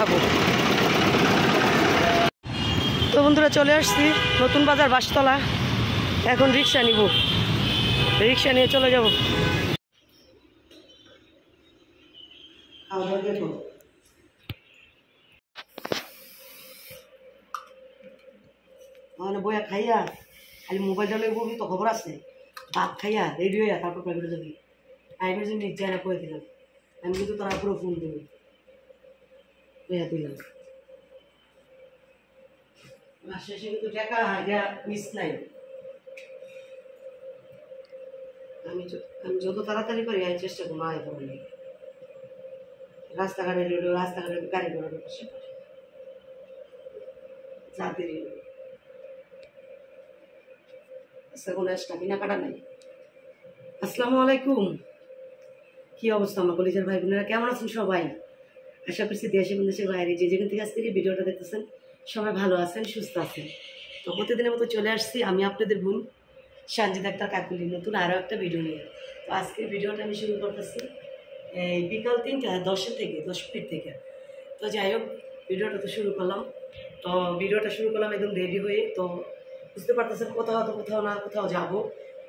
খাবো। তো বন্ধুরা চলে আসছি নতুন বাজার বাসতলা। এখন রিক্সা নিব, রিক্সা নিয়ে চলে যাব। বইয়া খাইয়া খালি মোবাইল চালিয়ে বলবি তো খবর আছে, ভাত খাইয়া রেডি হইয়া তারপর প্যাকেটে যাবি। টাইমের জন্য ইচ্ছা করে দিলাম, আমি কিন্তু তারা পুরো ফোন দেবো বইয়া দিলাম। শেষে কিন্তু টাকা মিস নাই। আমি যত তাড়াতাড়ি পারি আমি চেষ্টা করবো আয় পাবো না। রাস্তাঘাটে গাড়ি ঘোড়া বসে যাতে কোনো এক্সট্রা কেনাকাটা নাই। আসসালামু আলাইকুম, কি অবস্থা আমার কলেজের ভাই বোনেরা, কেমন আছেন সবাই? আশা করছি দেশে বিদেশে বাইরে যে যেখান থেকে আজ থেকে ভিডিওটা দেখতেছেন সবাই ভালো আছেন, সুস্থ আছেন। তো প্রতিদিনের মতো চলে আসছি আমি আপনাদের বোন সঞ্জিতা আক্তার কাকুলি নতুন আরও একটা ভিডিও নিয়ে। তো আজকের ভিডিওটা আমি শুরু করতেছি এই বিকাল 3:10 থেকে 10 মিনিট থেকে। তো যাই হোক ভিডিওটা তো শুরু করলাম। তো ভিডিওটা শুরু করলাম একদম রেডি হয়ে। তো বুঝতে পারতেছেন কোথাও না কোথাও যাবো।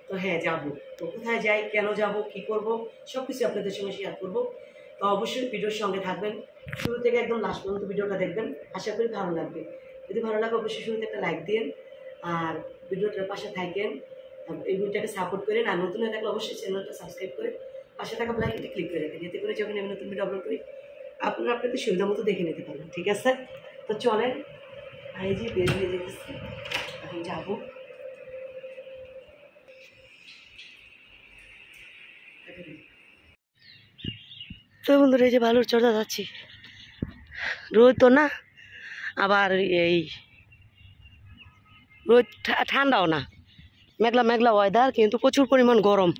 তো হ্যাঁ যাবো, তো কোথায় যাই, কেন যাব, কি করব, সব কিছু আপনাদের সঙ্গে শেয়ার করব। তো অবশ্যই ভিডিওর সঙ্গে থাকবেন, শুরু থেকে একদম লাস্ট পর্যন্ত ভিডিওটা দেখবেন, আশা করি ভালো লাগবে। যদি ভালো লাগে অবশ্যই শুরুতে একটা লাইক দিন আর ভিডিওটার পাশে থাকেন, এই ভিডিওটাকে সাপোর্ট করেন। আর নতুন হয়ে থাকলে অবশ্যই চ্যানেলটা সাবস্ক্রাইব করে পাশে থাকা বেল আইকনটি ক্লিক করে রাখেন, এতে করে যখন আমি নতুন ভিডিও আপলোড করি আপনারা আপনাদের সুবিধা মতো দেখে নিতে পারবেন। ঠিক আছে, তো চলেন এই যে বের হয়ে যেতেছি, এখন যাবো। তো বন্ধুরা এই যে বালুর চড়া যাচ্ছি, রোদ তো না আবার এই রোদ ঠান্ডাও না, মেঘলা মেঘলা ওয়েদার, কিন্তু প্রচুর পরিমাণ গরম।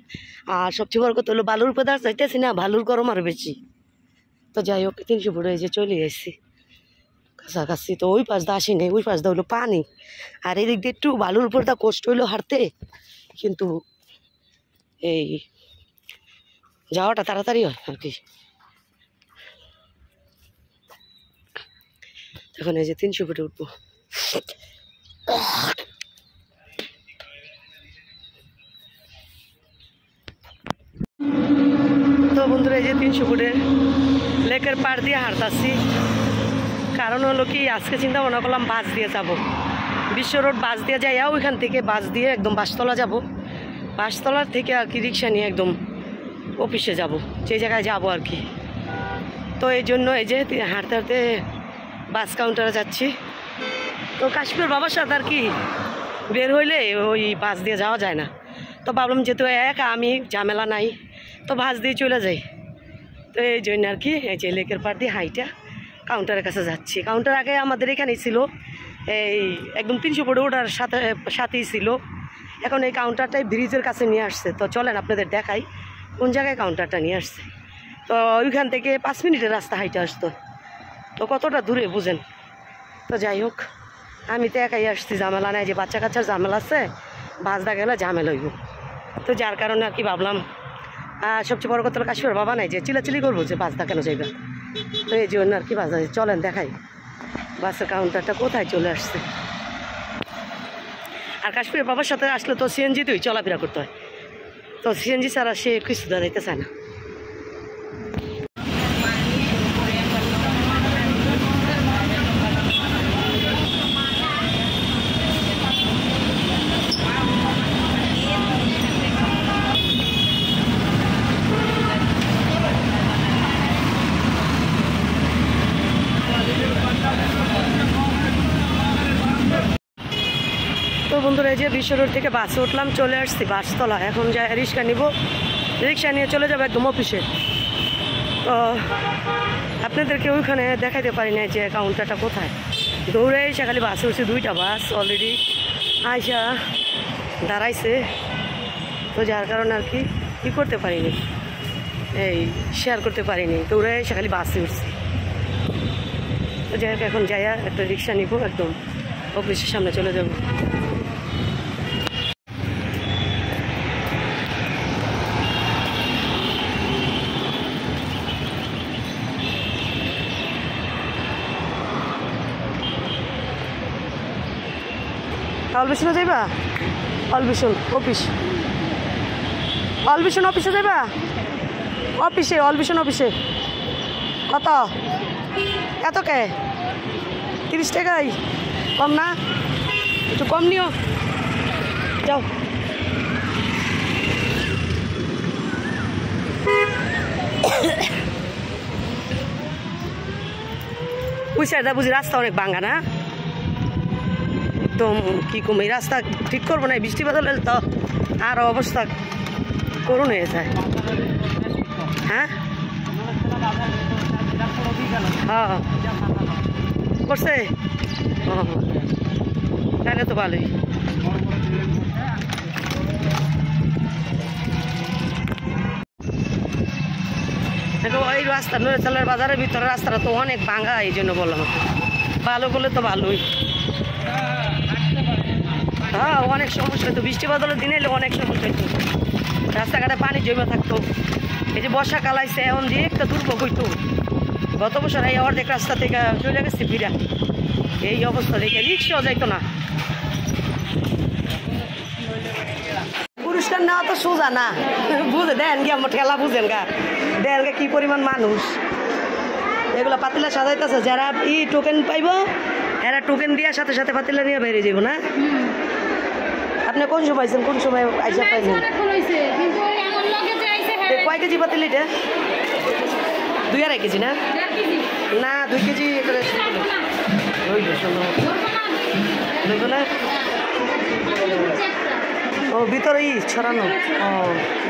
আর সবচেয়ে বড় কথা হলো বালুর উপর যাইতেছি না, বালুর গরম আরও বেশি। তো যাই হোক 300 ফুট যে চলে এসেছি কাছাকাছি। তো ওই পাশ দা আসি নেই, ওই পাশ দা হলো পানি, আর এদিক দিয়ে একটু বালুর উপর দা কষ্ট হইলো হাঁটতে, কিন্তু এই যাওয়াটা তাড়াতাড়ি হয় আর কি। এখন এই যে 300 ফুটে উঠবো। তো বন্ধুরা এই যে 300 ফুটের লেকের পাড় দিয়ে হাঁটতাছি। কারণ হলো কি আজকে চিন্তা ভাবনা করলাম বাস দিয়ে যাব, বিশ্ব রোড বাস দিয়ে যাইয়া ওইখান থেকে বাস দিয়ে একদম বাসতলা যাব, বাসতলার থেকে আর কি রিক্সা নিয়ে একদম অফিসে যাব, যে জায়গায় যাব আর কি। তো এই জন্য এই যে হাঁটতে হাঁটতে বাস কাউন্টারে যাচ্ছি। তো কাশ্মীর বাবার সাথে আর কি বের হইলে ওই বাস দিয়ে যাওয়া যায় না, তো ভাবলাম যেহেতু একা আমি ঝামেলা নাই, তো বাস দিয়ে চলে যাই। তো এই জন্য আর কি এই যে লেকের পাড় দিয়ে হাইটা কাউন্টারের কাছে যাচ্ছি। কাউন্টার আগে আমাদের এখানেই ছিল, এই একদম 300 ফুটে ওঠার সাথেই ছিল। এখন এই কাউন্টারটাই ব্রিজের কাছে নিয়ে আসছে। তো চলেন আপনাদের দেখাই কোন জায়গায় কাউন্টারটা নিয়ে আসছে। তো ওইখান থেকে 5 মিনিটের রাস্তা হাইটে আসতো, তো কতটা দূরে বুঝেন। তো যাই হোক আমি তো একাই আসছি, ঝামেলা নাই, যে বাচ্চা কাচ্চার ঝামেলা আছে, বাসদা গেলে ঝামেলা হইব। তো যার কারণে আর কি ভাবলাম সবচেয়ে বড় কথা কাশ্মীর বাবা নাই যে চিলাচিলি করবো যে বাসদা কেন যাইবে। তো এই জন্য আর কি বাস চলেন দেখাই বাসের কাউন্টারটা কোথায় চলে আসছে। আর কাশ্মীর বাবার সাথে আসলে তো সিএনজিতেই চলাফেরা করতে হয়, তো সিএনজি ছাড়া সে কিছু দাঁড়াইতে চায় না। তো বন্ধুরা এই যে বিশ্ব রোড থেকে বাসে উঠলাম, চলে আসছি বাসতলা। এখন যাই রিক্সা নিব, রিক্সা নিয়ে চলে যাবো একদম অফিসে। তো আপনাদেরকে ওইখানে দেখাইতে পারি না যে কাউন্টারটা কোথায়, দৌড়ে এসে খালি বাসে উঠছি। 2টা বাস অলরেডি আইসা দাঁড়াইছে, তো যার কারণে আর কি করতে পারিনি, এই শেয়ার করতে পারিনি, দৌড়ে এসে খালি বাসে উঠছি। তো যাই হোক এখন যাইয়া একটা রিক্সা নিব, একদম অফিসের সামনে চলে যাব। অলবিশনে যাইবা? অলবিশন অফিস, অলবিশন অফিসে যাইবা? অফিসে, অলবিশন অফিসে। কত? এত কে? 30 টাকাই? কম না? একটু কম নিও, যাও। ওই সাইডটা বুঝি রাস্তা অনেক ভাঙা না? একদম কি কম, এই রাস্তা ঠিক করবো না, বৃষ্টি বাদল এলে তো আরো অবস্থা করুন হয়ে যায়। হ্যাঁ হ্যাঁ করছে, ও তাহলে তো ভালোই। এই রাস্তা নড়েচালের বাজারের ভিতরে রাস্তাটা তো অনেক ভাঙা, এই জন্য বললাম। ভালো করলে তো ভালোই। হ্যাঁ অনেক সমস্যা হতো, বৃষ্টি বাদলের দিনে এলে অনেক সমস্যা হতো, রাস্তাঘাটে পানি জমে থাকতো। এই যে বর্ষাকাল আইসে এখন যে একটা দুর্ভোগ হইতো। গত বছর এই অর্ধেক রাস্তা থেকে চলে গেছে ফিরা, এই অবস্থা দেখে রিক্সাও যাইতো না। পুরস্কার নেওয়া তো সোজা না, বুঝে দেন গিয়ে আমার ঠেলা বুঝেন গা, দেন গা কি পরিমাণ মানুষ। এগুলো পাতিলা সাজাইতেছে, যারা টোকেন পাইব এরা টোকেন দেওয়ার সাথে সাথে পাতিলা নিয়ে বেরিয়ে যাব না। আপনি কোন সময় পাইছেন, কোন সময় আইসা পাইছেন? কয় কেজি পাতিল এটা? 2.5 কেজি না? না 2 কেজি না। ও ভিতরেই ছড়ানো। ও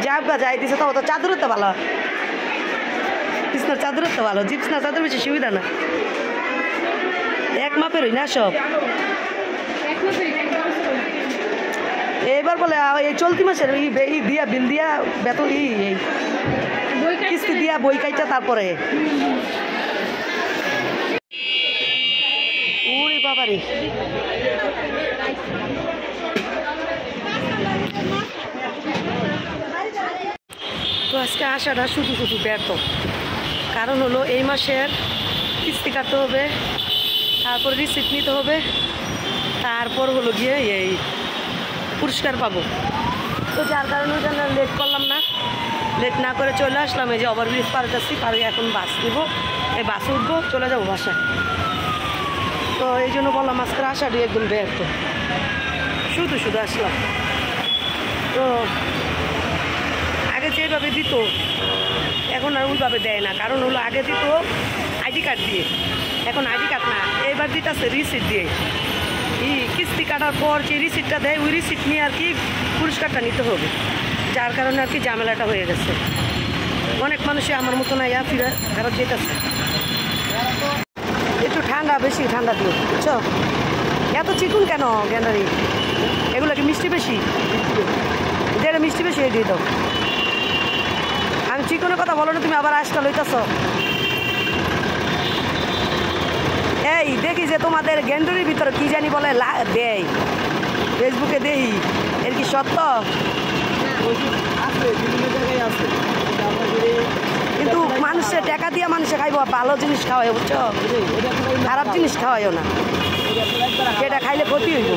যাক বা যাই দিছে, তো চাদরের তো ভালো, বিছনার চাদরের তো ভালো, বিছনার চাদর বেশি সুবিধা না। এক মাপের হই না সব। এবার বলে এই চলতি মাসের এই দিয়া বিল দিয়া বেতন এই কিস্তি দিয়া বই কাইটা তারপরে উড়ি বাবারে। তো আজকে আসাটা শুধু শুধু ব্যর্থ, কারণ হলো এই মাসের কিস্তি কাটতে হবে, তারপর রিসিপ্ট নিতে হবে, তারপর হলো গিয়ে এই পুরস্কার পাবো। তো যার কারণে লেট করলাম না, লেট না করে চলে আসলাম। এই যে ওভারব্রিজ পার যাচ্ছি, পারে এখন বাস নিব, এই বাসে উঠবো, চলে যাবো বাসায়। তো এই জন্য বললাম আজকের আসাটি একদম ব্যর্থ, শুধু শুধু আসলাম। তো আগে যেভাবে দিত এখন আর ওইভাবে দেয় না, কারণ হলো আগে দিত আইডি কার্ড দিয়ে, এখন আইডি কার্ড না, এবার দিতেছে রিসিপ্ট দিয়ে। কিস্তি কাটার পর যে রিসিপ্টটা দেয় ওই রিসিপ্ট নিয়ে আর কি পুরস্কারটা নিতে হবে, যার কারণে আর কি ঝামেলাটা হয়ে গেছে। অনেক মানুষই আমার মতো না ফিরে ফেরত যেতেছে। একটু ঠান্ডা, বেশি ঠান্ডা দিয়ে, বুঝছো? এত চিকুন কেন গ্যান্ডারি? এগুলো কি মিষ্টি বেশি? যেটা মিষ্টি বেশি এই দিয়ে দাও। আমি চিকনের কথা বলো না, তুমি আবার আজটা লইতেছ। এই দেখি যে তোমাদের গ্যান্ডারির ভিতরে কি জানি বলে দেয়, ফেসবুকে দেই, এর কি সত্য? কিন্তু মানুষের টাকা দিয়ে মানুষে খাইব, ভালো জিনিস খাওয়াই, বুঝছো? খারাপ জিনিস খাওয়াইও না, যেটা খাইলে ক্ষতি হইব।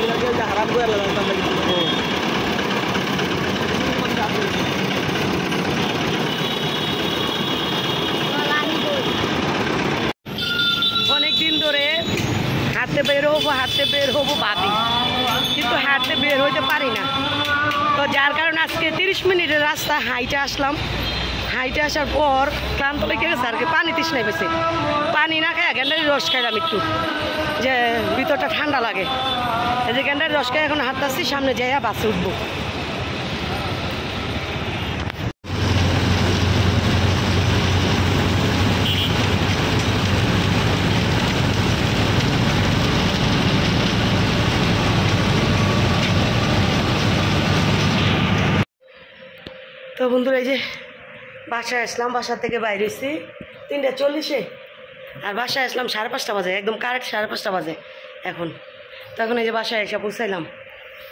অনেকদিন ধরে হাঁটতে বের হবো ভাবি, কিন্তু হাঁটতে বের হইতে পারি না। তো যার কারণে আজকে 30 মিনিটের রাস্তা হাইটে আসলাম। হাইটে আসার পর ক্লান্ত লেগে গেছে আর কি, পানি তৃষ্ণায় পেয়েছে। পানি না খাই গ্যান্ডারির রস খাইলাম একটু, যে ভিতরটা ঠান্ডা লাগে। এই যে গ্যান্ডারির রস খাই এখন হাঁটতেছি, সামনে যাইয়া বাসে উঠবো। তো বন্ধুরা এই যে বাসায় আসলাম, বাসা থেকে বাইরে এসেছি 3:40, আর বাসায় আসলাম 5:30 বাজে, একদম কারেক্ট 5:30 বাজে এখন। তখন এই যে বাসায় এসে পৌঁছাইলাম।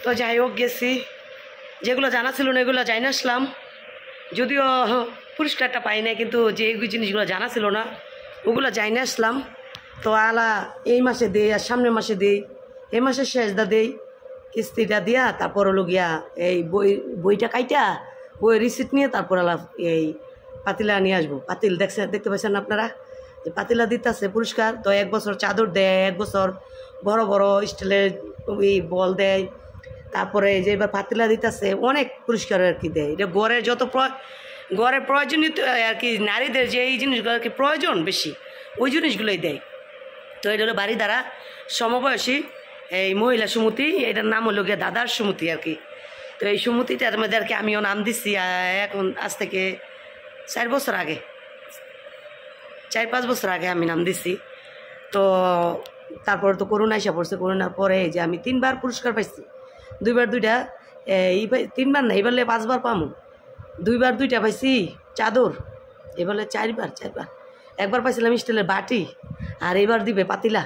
তো যাই হোক গেছি, যেগুলো জানা ছিল না এগুলো জানি আসলাম, যদিও পুরস্কারটা পাই না, কিন্তু যে জিনিসগুলো জানা ছিল না ওগুলো যাই না আসলাম। তো আলা এই মাসে দেই আর সামনের মাসে দেই, এই মাসের শেষদা দেই, কিস্তিটা দিয়া তারপর হলো গিয়া এই বইটা কাইটা বইয়ের রিসিপ্ট নিয়ে তারপর এই পাতিলা নিয়ে আসবো। পাতিল দেখতে পাচ্ছেন আপনারা যে পাতিলা দিতেছে পুরস্কার। তো 1 বছর চাদর দেয়, 1 বছর বড় বড় স্টিলের বল দেয়। তারপরে যে এবার পাতিলা দিতেছে অনেক পুরস্কার আর কি দেয়। এটা ঘরের যত ঘরের প্রয়োজনীয় আর কি নারীদের যে এই জিনিসগুলো আর কি প্রয়োজন বেশি ওই জিনিসগুলোই দেয়। তো এটা হলো বাড়ি দ্বারা সমবয়সী এই মহিলা সমিতি, এটার নাম হলো গিয়ে দাদার সমিতি আর কি। তো এই সমিতিটার মধ্যে আর কি আমিও নাম দিচ্ছি এখন আজ থেকে 4 বছর আগে, 4-5 বছর আগে আমি নাম দিচ্ছি। তো তারপর তো করোনা এসে পড়ছে, করোনার পরে যে আমি 3বার পুরস্কার পাইছি, 2বার 2টা, 3বার না এবারে 5বার পামো, 2বার 2টা পাইছি চাদর, এবারে 4বার 1বার পাইছিলাম স্টিলের বাটি, আর এবার দিবে পাতিলা।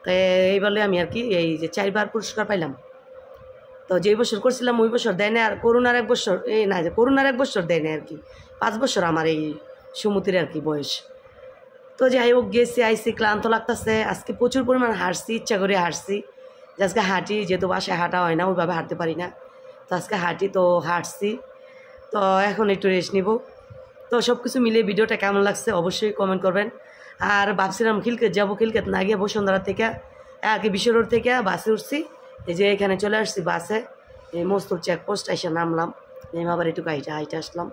তো এইবারে আমি আর কি এই যে 4বার পুরস্কার পাইলাম। তো যেই বছর করছিলাম ওই বছর দেয় না, আর করোনার 1 বছর করোনার 1 বছর দেয় না আর কি, 5 বছর আমার এই সমিতির আর কি বয়স। তো যাই হোক গেছি আইসি, ক্লান্ত লাগতেছে, আজকে প্রচুর পরিমাণ হাঁটছি, ইচ্ছা করে হাঁটছি যে আজকে হাঁটি, যেহেতু বাসায় হাঁটা হয় না ওইভাবে হাঁটতে পারি না, তো আজকে হাঁটি, তো হাঁটছি। তো এখন একটু রেস্ট নিব। তো সব কিছু মিলিয়ে ভিডিওটা কেমন লাগছে অবশ্যই কমেন্ট করবেন। আর ভাবছিলাম খিলকেত যাবো, খিলকেত না গিয়ে বসুন্ধরা থেকে আর কি বিশ্ব রোড থেকে বাসে উঠছি, এই যে এখানে চলে আসছি বাসে, এই মস্তুর চেকপোস্ট এসে নামলাম, আবার একটু হাইটে আসলাম।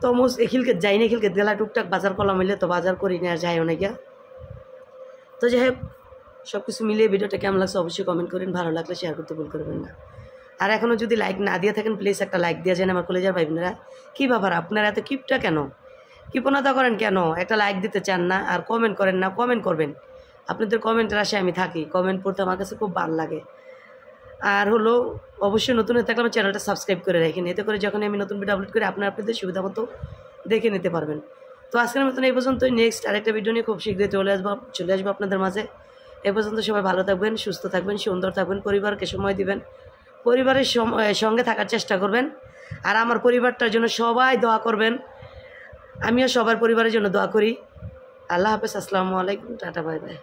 তো খিলকেত যাই না, খিলকেত গেলা টুকটাক বাজার করলাম মিলে, তো বাজার করি না আর যাইও না গিয়া। তো যাই হোক সব কিছু মিলিয়ে ভিডিওটা কেমন লাগছে অবশ্যই কমেন্ট করেন, ভালো লাগলে শেয়ার করতে ভুল করবেন না। আর এখনও যদি লাইক না দিয়ে থাকেন প্লিজ একটা লাইক দিয়ে যান আমার কলেজের ভাই বোনেরা। কী ব্যাপার আপনারা এত কিপটা কেন, কৃপণতা করেন কেন, একটা লাইক দিতে চান না আর কমেন্ট করেন না? কমেন্ট করবেন, আপনাদের কমেন্টের আশায় আমি থাকি, কমেন্ট পড়তে আমার কাছে খুব ভালো লাগে। আর হলো অবশ্যই নতুন হয়ে থাকলে আমার চ্যানেলটা সাবস্ক্রাইব করে রাখেন, এতে করে যখন আমি নতুন ভিডিও আপলোড করি আপনাদের সুবিধা মতো দেখে নিতে পারবেন। তো আজকের মতন এই পর্যন্তই, নেক্সট আরেকটা ভিডিও নিয়ে খুব শীঘ্রই চলে আসবো আপনাদের মাঝে। এ পর্যন্ত সবাই ভালো থাকবেন, সুস্থ থাকবেন, সুন্দর থাকবেন, পরিবারকে সময় দিবেন, পরিবারের সঙ্গে থাকার চেষ্টা করবেন। আর আমার পরিবারটার জন্য সবাই দোয়া করবেন, আমিও সবার পরিবারের জন্য দোয়া করি। আল্লাহ হাফেজ, আসসালামু আলাইকুম, টাটা, বাই বাই।